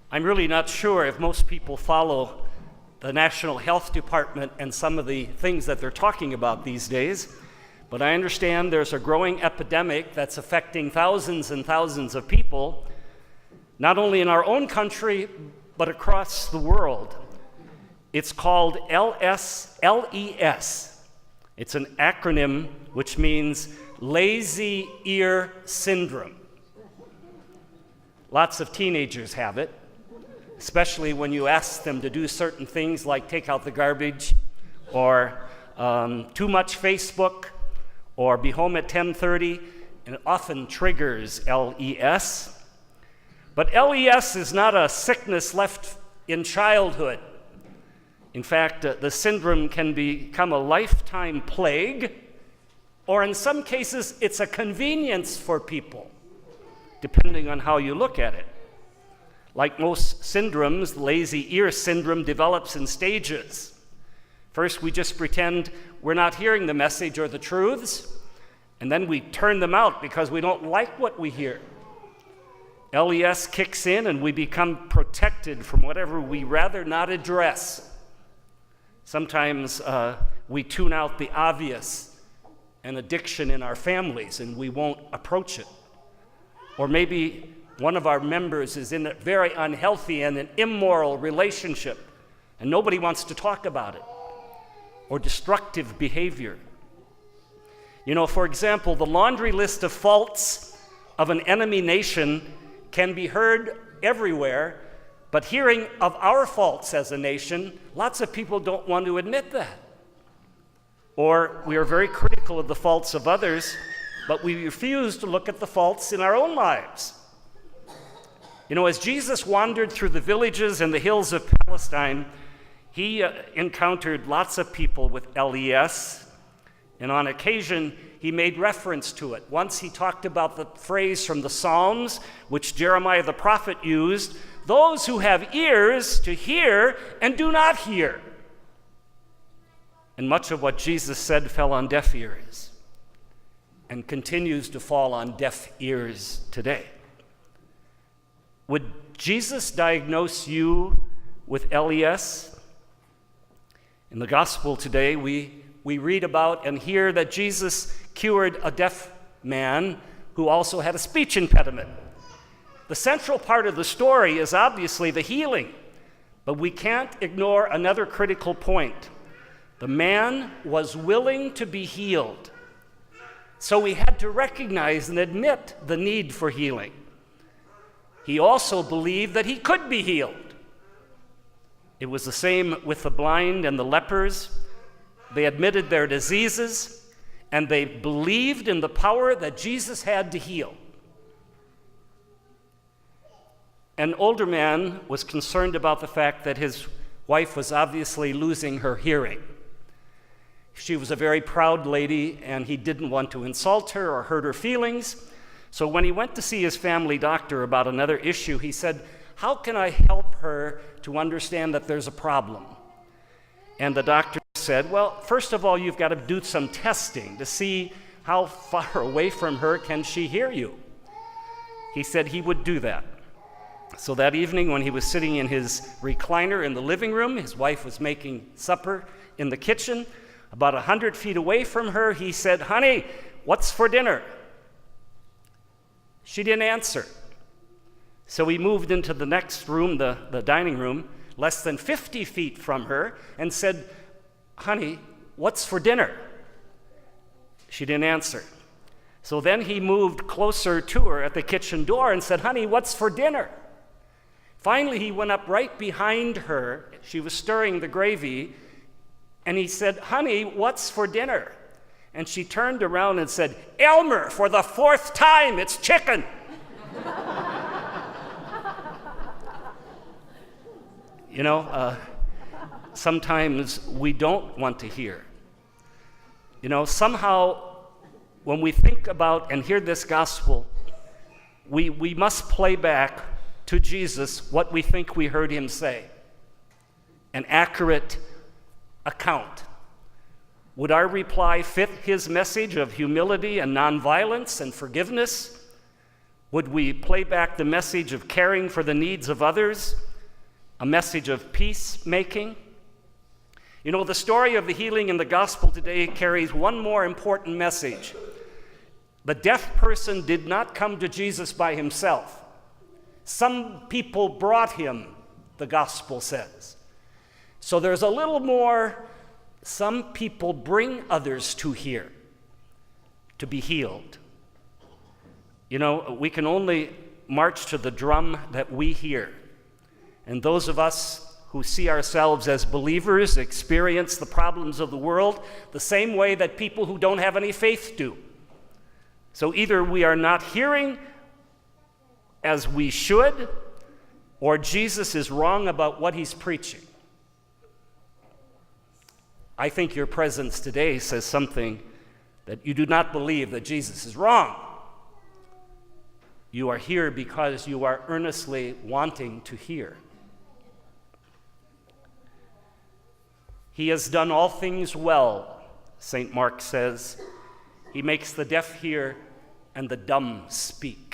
I'm really not sure if most people follow the National Health Department and some of the things that they're talking about these days, but I understand there's a growing epidemic that's affecting thousands and thousands of people, not only in our own country, but across the world. It's called LES. It's an acronym which means lazy ear syndrome. Lots of teenagers have it, especially when you ask them to do certain things like take out the garbage, or too much Facebook, or be home at 10:30, and it often triggers LES. But LES is not a sickness left in childhood. In fact, the syndrome can become a lifetime plague, or in some cases, it's a convenience for people, depending on how you look at it. Like most syndromes, lazy ear syndrome develops in stages. First, we just pretend we're not hearing the message or the truths, and then we turn them out because we don't like what we hear. LES kicks in and we become protected from whatever we rather not address. Sometimes we tune out the obvious, an addiction in our families, and we won't approach it. Or maybe one of our members is in a very unhealthy and an immoral relationship, and nobody wants to talk about it. Or destructive behavior. You know, for example, the laundry list of faults of an enemy nation can be heard everywhere, but hearing of our faults as a nation, lots of people don't want to admit that. Or we are very critical of the faults of others, but we refuse to look at the faults in our own lives. You know, as Jesus wandered through the villages and the hills of Palestine, he encountered lots of people with LES, and on occasion, he made reference to it. Once he talked about the phrase from the Psalms, which Jeremiah the prophet used, "Those who have ears to hear and do not hear." And much of what Jesus said fell on deaf ears and continues to fall on deaf ears today. Would Jesus diagnose you with LES? In the gospel today, we read about and hear that Jesus cured a deaf man who also had a speech impediment. The central part of the story is obviously the healing, but we can't ignore another critical point. The man was willing to be healed, so he had to recognize and admit the need for healing. He also believed that he could be healed. It was the same with the blind and the lepers. They admitted their diseases, and they believed in the power that Jesus had to heal. An older man was concerned about the fact that his wife was obviously losing her hearing. She was a very proud lady, and he didn't want to insult her or hurt her feelings. So when he went to see his family doctor about another issue, he said, "How can I help her to understand that there's a problem?" And the doctor said, "Well, first of all, you've got to do some testing to see how far away from her can she hear you." He said he would do that. So that evening when he was sitting in his recliner in the living room, his wife was making supper in the kitchen. About 100 feet away from her, he said, "Honey, what's for dinner?" She didn't answer. So he moved into the next room, the dining room, less than 50 feet from her, and said, "Honey, what's for dinner?" She didn't answer. So then he moved closer to her at the kitchen door and said, "Honey, what's for dinner?" Finally, he went up right behind her. She was stirring the gravy, and he said, "Honey, what's for dinner?" And she turned around and said, "Elmer, for the 4th time, it's chicken." You know, sometimes we don't want to hear. You know, somehow when we think about and hear this gospel, we must play back to Jesus what we think we heard him say. An accurate account. Would our reply fit his message of humility and nonviolence and forgiveness? Would we play back the message of caring for the needs of others, a message of peacemaking? You know, the story of the healing in the gospel today carries one more important message. The deaf person did not come to Jesus by himself. Some people brought him, the gospel says. So there's a little more. Some people bring others to here to be healed. You know, we can only march to the drum that we hear. And those of us who see ourselves as believers experience the problems of the world the same way that people who don't have any faith do. So either we are not hearing as we should, or Jesus is wrong about what he's preaching. I think your presence today says something that you do not believe that Jesus is wrong. You are here because you are earnestly wanting to hear. He has done all things well, St. Mark says. He makes the deaf hear and the dumb speak.